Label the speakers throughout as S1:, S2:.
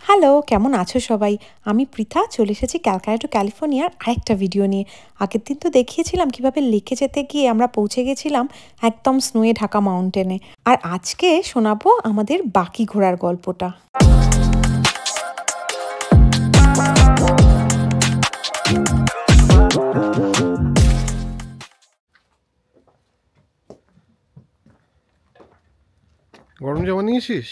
S1: Hello, কেমন আছো সবাই? আমি পৃথা চলে এসেছি ক্যালকাটা টু ক্যালিফোর্নিয়ার আরেকটা ভিডিও নিয়ে। আগের দিন তো দেখিয়েছিলাম কিভাবে লেকে যেতে গিয়ে আমরা পৌঁছে গেছিলাম একদম স্নোয়ে ঢাকা মাউন্টেনে। আর আজকে শোনাবো আমাদের বাকি ঘোরার গল্পটা।
S2: গরম জামা নিয়েছিস?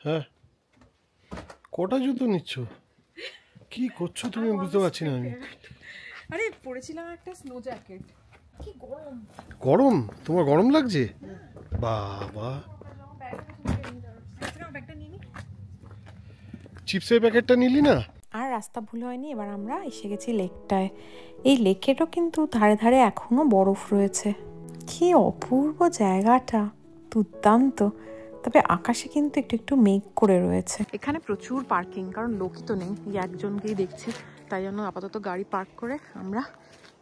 S2: হ্যাঁ, কটা জুতো নিচ্ছ? কি করছো তুমি? বুঝতে পারছি না আমি।
S1: আরে পরেছিলাম একটা স্নো জ্যাকেট। কি গরম!
S2: গরম? তোমার গরম লাগছে? বাবা, চিপসের প্যাকেটটা নিলি না?
S1: আর রাস্তা ভুল হয়নি, এবার আমরা এসে গেছি লেকটায়। এই লেকেরও কিন্তু ধারে ধারে এখনো বরফ রয়েছে। কি অপূর্ব জায়গাটা, দুর্দান্ত। তবে আকাশে কিন্তু একটু একটু মেঘ করে রয়েছে। এখানে প্রচুর পার্কিং, কারণ লোকই তো নেই, এই একজনকেই দেখছি, তাই জন্য আপাতত গাড়ি পার্ক করে আমরা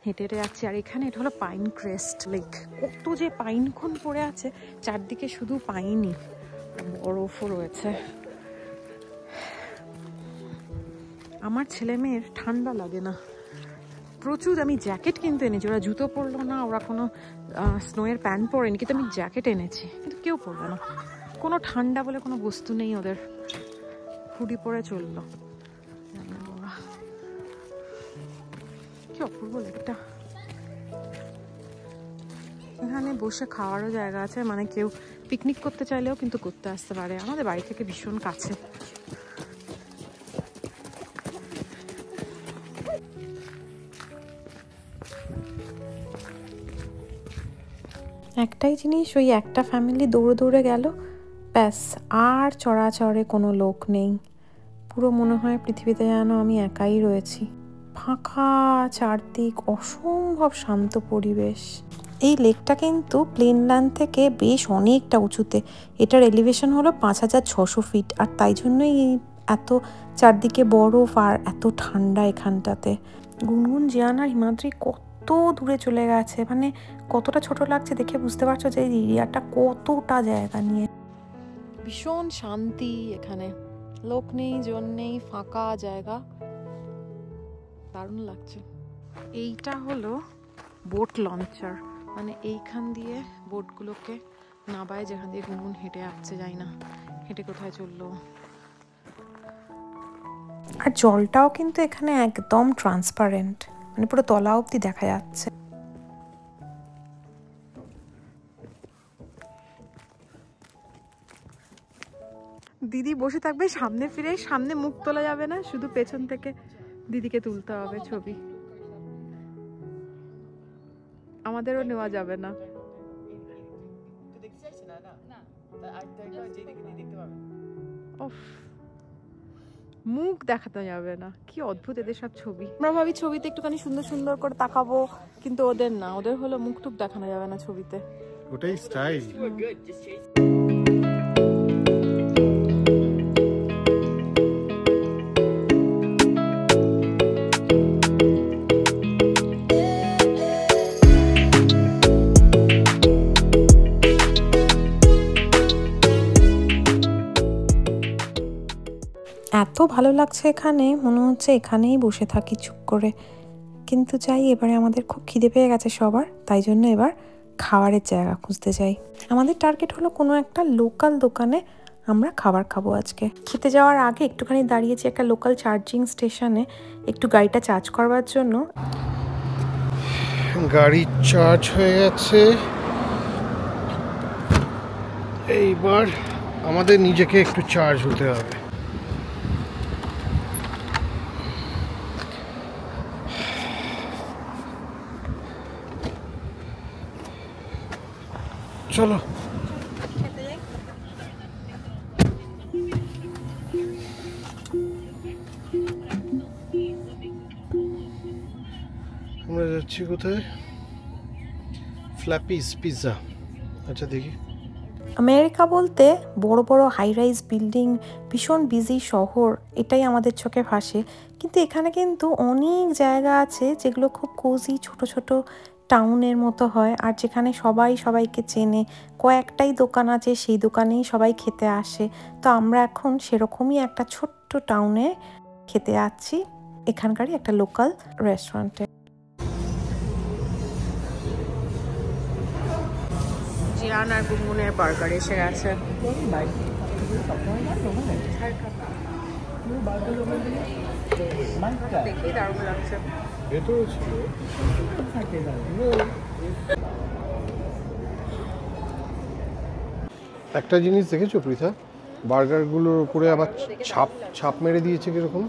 S1: হেঁটে হেঁটে যাচ্ছি। আর এখানে এটা হলো পাইন ক্রেস্ট লেক। কত যে পাইন কোন পড়ে আছে চারদিকে, শুধু পাইনই, বরফও রয়েছে। আমার ছেলে মেয়ের ঠান্ডা লাগে না, প্রচুর। আমি জ্যাকেট কিনতে এনেছি, ওরা জুতো পরলো না, ওরা কোনো স্নোয়ের প্যান্ট পরেনি, কিন্তু আমি জ্যাকেট এনেছি, কিন্তু কেউ পরবে না। কোনো ঠান্ডা বলে কোনো বস্তু নেই ওদের, হুডি পরে চললো। কি অপূর্ব লেকটা। এখানে বসে খাওয়ারও জায়গা আছে, মানে কেউ পিকনিক করতে চাইলেও কিন্তু করতে আসতে পারে, আমাদের বাড়ি থেকে ভীষণ কাছে। একটাই জিনিস, ওই একটা ফ্যামিলি দৌড়ে দৌড়ে গেল, ব্যাস, আর চড়াচড়ে কোনো লোক নেই। পুরো মনে হয় পৃথিবীতে যেন আমি একাই রয়েছি। ফাঁকা চারদিক, অসম্ভব শান্ত পরিবেশ। এই লেকটা কিন্তু প্লেনল্যান্ড থেকে বেশ অনেকটা উঁচুতে। এটার এলিভেশন হলো 5600 ফিট, আর তাই জন্যই এত চারদিকে বরফ আর এত ঠান্ডা এখানটাতে। গুনগুন, জিয়ান আর হিমাদ্রি কত দূরে চলে গেছে, মানে কতটা ছোট লাগছে দেখে বুঝতে পারছো যে এই এরিয়াটা কতটা জায়গা নিয়ে। ভীষণ শান্তি এখানে, লোক নেই, জন নেই, ফাঁকা জায়গা, দারুণ লাগছে। এইটা হলো বোট লঞ্চার, মানে এইখান দিয়ে বোটগুলোকে নাবায়, যেখান দিয়ে গুনগুন হেঁটে আসছে, যাই না হেঁটে কোথায় চললো। আর জলটাও কিন্তু এখানে একদম ট্রান্সপারেন্ট, মানে পুরো তলা অবধি দেখা যাচ্ছে। দিদি বসে থাকবে সামনে ফিরে, সামনে মুখ তোলা যাবে না, শুধু পেছন থেকে দিদিকে তুলতে হবে ছবি, আমাদেরও নেওয়া যাবে না। মুখ দেখাতে যাবে না, কি অদ্ভুত এদের সব ছবি। আমরা ভাবি ছবিতে একটুখানি সুন্দর সুন্দর করে তাকাবো, কিন্তু ওদের না, ওদের হলো মুখ টুক দেখানো যাবে না ছবিতে,
S2: ওটাই স্টাইল।
S1: এত ভালো লাগছে এখানে, মনে হচ্ছে এখানেই বসে থাকি চুপ করে। কিন্তু যাই, এবারে আমাদের খুব খিদে পেয়ে গেছে সবার, তাই জন্য এবার খাবারের জায়গা খুঁজতে যাই। আমাদের টার্গেট হলো কোনো একটা লোকাল দোকানে আমরা খাবার খাবো আজকে। খেতে যাওয়ার আগে একটুখানি দাঁড়িয়েছি একটা লোকাল চার্জিং স্টেশনে, একটু গাড়িটা চার্জ করবার জন্য।
S2: গাড়ি চার্জ হয়ে গেছে, এইবার আমাদের নিজেকে একটু চার্জ হতে হবে। চলো আমরা যাচ্ছি কোথায়? ফ্ল্যাপিস পিৎজা। আচ্ছা দেখি।
S1: আমেরিকা বলতে বড় বড় হাই রাইজ বিল্ডিং, ভীষণ বিজি শহর, এটাই আমাদের চোখে ভাসে। কিন্তু এখানে কিন্তু অনেক জায়গা আছে যেগুলো খুব কোজি, ছোট ছোট টাউনের মতো হয়, আর যেখানে সবাই সবাইকে চেনে, কয়েকটাই দোকান আছে, সেই দোকানেই সবাই খেতে আসে। তো আমরা এখন সেরকমই একটা ছোট্ট টাউনে খেতে যাচ্ছি, এখানকারই একটা লোকাল রেস্টুরেন্টে। জিয়ান আর গুনগুনের বার্গার এসে গেছে। দেখেই দারুণ লাগছে।
S2: একটা জিনিস দেখেছো পৃথা, বার্গারগুলোর উপরে আবার ছাপ ছাপ মেরে দিয়েছে কিরকম।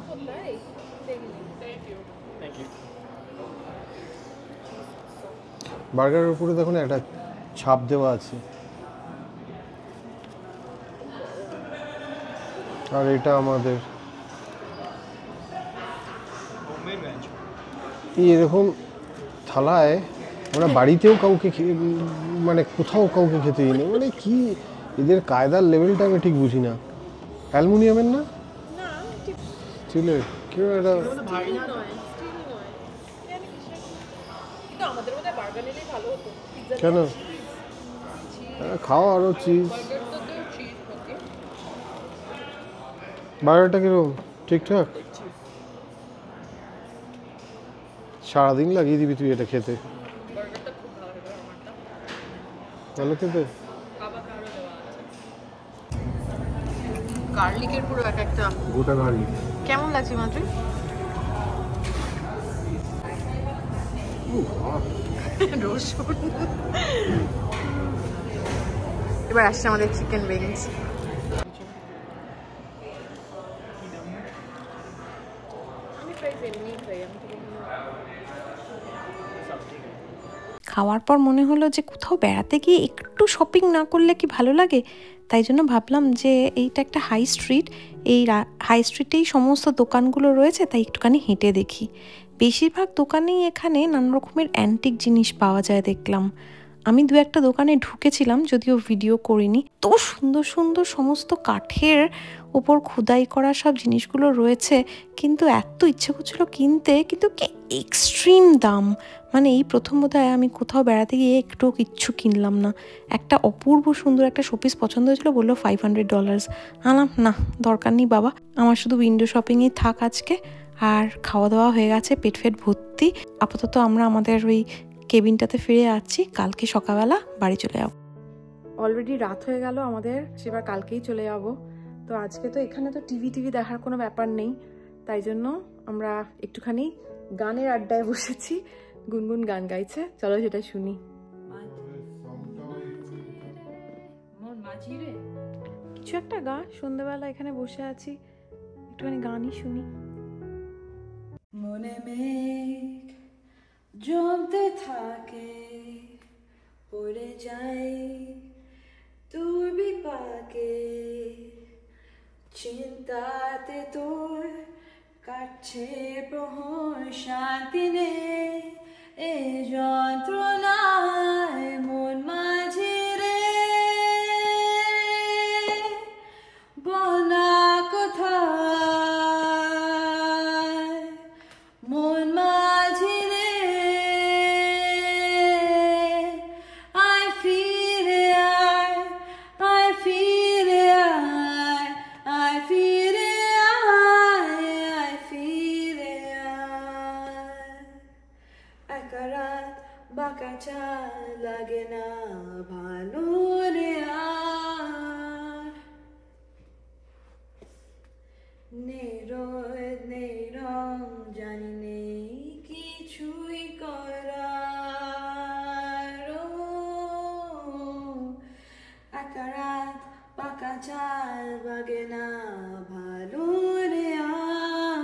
S2: বার্গারের উপরে দেখুন একটা ছাপ দেওয়া আছে। আর এটা আমাদের এরকম থালায় আমরা বাড়িতেও কাউকে মানে কোথাও কাউকে খেতে দিই না, মানে কি এদের কায়দার লেভেলটা আমি ঠিক বুঝি না। অ্যালুমিনিয়ামের না, স্টিলের, কেউ এটা কেন খাও আরো চিজ। বার্গারটা কিরকম ঠিকঠাক? সারাদিন লাগিয়ে দিবি তুই এটা খেতে, ভালো খেতে।
S1: গার্লিকের পুরো এক একটা
S2: গোটা গার্লিক
S1: কেমন লাগছে মাত্র? রসুন। এবার আসছে আমাদের চিকেন উইংস। খাওয়ার পর মনে হলো যে কোথাও বেড়াতে গিয়ে একটু শপিং না করলে কি ভালো লাগে, তাই জন্য ভাবলাম যে এইটা একটা হাই স্ট্রিট, এই হাই স্ট্রিটেই সমস্ত দোকানগুলো রয়েছে, তাই একটুখানি হেঁটে দেখি। বেশিরভাগ দোকানেই এখানে নানা রকমের অ্যান্টিক জিনিস পাওয়া যায় দেখলাম। আমি দু একটা দোকানে ঢুকেছিলাম, যদিও ভিডিও করিনি। তো সুন্দর সুন্দর সমস্ত কাঠের ওপর খোদাই করা সব জিনিসগুলো রয়েছে, কিন্তু এত ইচ্ছে করছিল কিনতে, কিন্তু কি এক্সট্রিম দাম। মানে এই প্রথম বোধহয় আমি কোথাও বেড়াতে গিয়ে একটু কিচ্ছু কিনলাম না। একটা অপূর্ব সুন্দর একটা শোপিস পছন্দ হয়েছিল, বললো $500। আলাম না, দরকার নেই বাবা, আমার শুধু উইন্ডো শপিংই থাক আজকে। আর খাওয়া দাওয়া হয়ে গেছে, পেট ফেট ভর্তি। আপাতত আমরা আমাদের ওই কেবিনটাতে ফিরে যাচ্ছি, কালকে সকালবেলা বাড়ি চলে যাব। অলরেডি রাত হয়ে গেল আমাদের, সেবার কালকেই চলে যাব। তো আজকে তো এখানে তো টিভি দেখার কোনো ব্যাপার নেই, তাই জন্য আমরা একটুখানি গানের আড্ডায় বসেছি। গুনগুন গান গাইছে, চলো সেটা শুনি। কিছু একটা গা, সন্ধ্যাবেলা এখানে বসে আছি, একটুখানি গানই শুনি।
S3: মনে মেঘ জমতে থাকে, পড়ে যাই তোর বিপাকে, চিন্তাতে তোর কাটছে প্রহর, শান্তি নেই এ যন্ত্রণায় মন মাঝে রে, বনা কোথায় মন মাঝে রে, আয় ফিরে আয়, আয় ফিরে আয়, আয় ফিরে আয়, আয় ফিরে আয়। একা রাত বাঁকা চাল লাগে না ভালো রে, আর নেই রং জানি নেই কিছুই করার, একা রাত পাকা চাল বাগে না ভালো রে, আর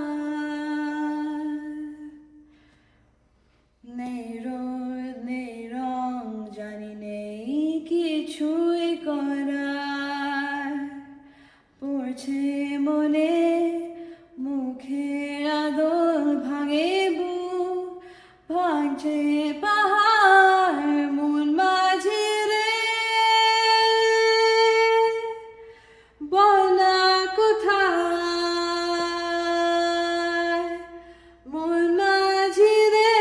S3: নেই রং জানি নেই কিছুই করার, পড়ছে মনে মুখের আদল, ভাঙে বুক ভাঙছে পাহাড় মন মাঝে রে, বলা কোথায় মন মাঝে রে,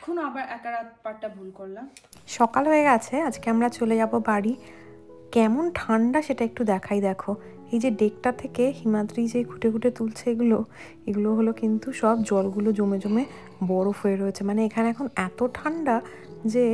S3: এখন আবার একা রাত পারটা ভুল করলাম।
S1: সকাল হয়ে গেছে, আজকে আমরা চলে যাব বাড়ি। কেমন ঠান্ডা সেটা একটু দেখাই। দেখো এই যে ডেকটা থেকে হিমাদ্রি যে খুঁটে খুঁটে তুলছে, এগুলো হলো কিন্তু সব জলগুলো জমে জমে বরফ হয়ে রয়েছে। মানে এখানে এখন এত ঠান্ডা যে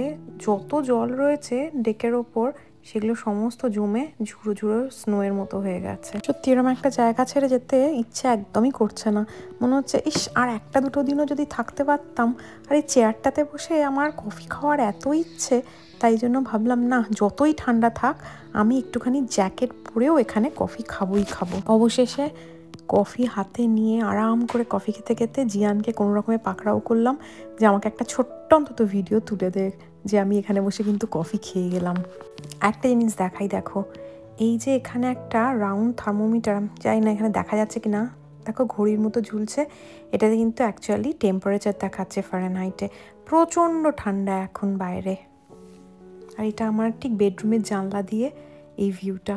S1: যত জল রয়েছে ডেকের ওপর সেগুলো সমস্ত জমে ঝুড়ো ঝুড়ো স্নোয়ের মতো হয়ে গেছে। সত্যি এরকম একটা জায়গা ছেড়ে যেতে ইচ্ছে একদমই করছে না। মনে হচ্ছে ইস, আর একটা দুটো দিনও যদি থাকতে পারতাম। আর এই চেয়ারটাতে বসে আমার কফি খাওয়ার এত ইচ্ছে, তাই জন্য ভাবলাম না, যতই ঠান্ডা থাক আমি একটুখানি জ্যাকেট পরেও এখানে কফি খাবোই খাবো। অবশেষে কফি হাতে নিয়ে আরাম করে কফি খেতে খেতে জিয়ানকে কোনো রকমে পাকড়াও করলাম যে আমাকে একটা ছোট্ট অন্তত ভিডিও তুলে দে যে আমি এখানে বসে কিন্তু কফি খেয়ে গেলাম। একটা জিনিস দেখাই, দেখো এই যে এখানে একটা রাউন্ড থার্মোমিটার, জানি না এখানে দেখা যাচ্ছে কি না, দেখো ঘড়ির মতো ঝুলছে। এটাতে কিন্তু অ্যাকচুয়ালি টেম্পারেচার দেখাচ্ছে ফারেনহাইটে। প্রচণ্ড ঠান্ডা এখন বাইরে। আর এটা আমার ঠিক বেডরুমের জানলা দিয়ে এই ভিউটা,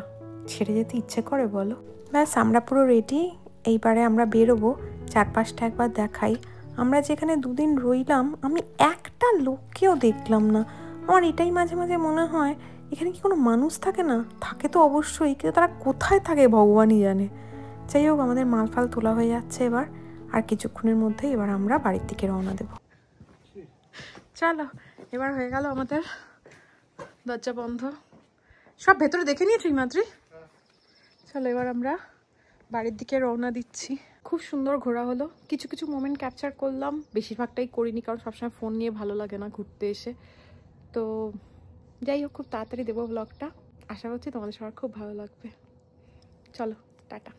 S1: ছেড়ে যেতে ইচ্ছে করে বলো। ব্যাস আমরা পুরো রেডি, এইবারে আমরা বেরোবো। চারপাশটা একবার দেখাই। আমরা যেখানে দুদিন রইলাম আমি একটা লোককেও দেখলাম না। আমার এটাই মাঝে মাঝে মনে হয়, এখানে কি কোনো মানুষ থাকে না? থাকে তো অবশ্যই, কিন্তু তারা কোথায় থাকে ভগবানই জানে। যাই হোক, আমাদের মালফাল তোলা হয়ে যাচ্ছে এবার, আর কিছুক্ষণের মধ্যেই এবার আমরা বাড়ির দিকে রওনা দেব। চলো, এবার হয়ে গেল আমাদের দরজা বন্ধ, সব ভেতরে দেখে নিয়েছি মাত্রই। চলো এবার আমরা বাড়ির দিকে রওনা দিচ্ছি। খুব সুন্দর ঘোরা হলো, কিছু কিছু মোমেন্ট ক্যাপচার করলাম, বেশিরভাগটাই করিনি কারণ সবসময় ফোন নিয়ে ভালো লাগে না ঘুরতে এসে। তো যাই হোক, খুব তাড়াতাড়ি দেবো ব্লগটা, আশা করছি তোমাদের সবার খুব ভালো লাগবে। চলো টাটা।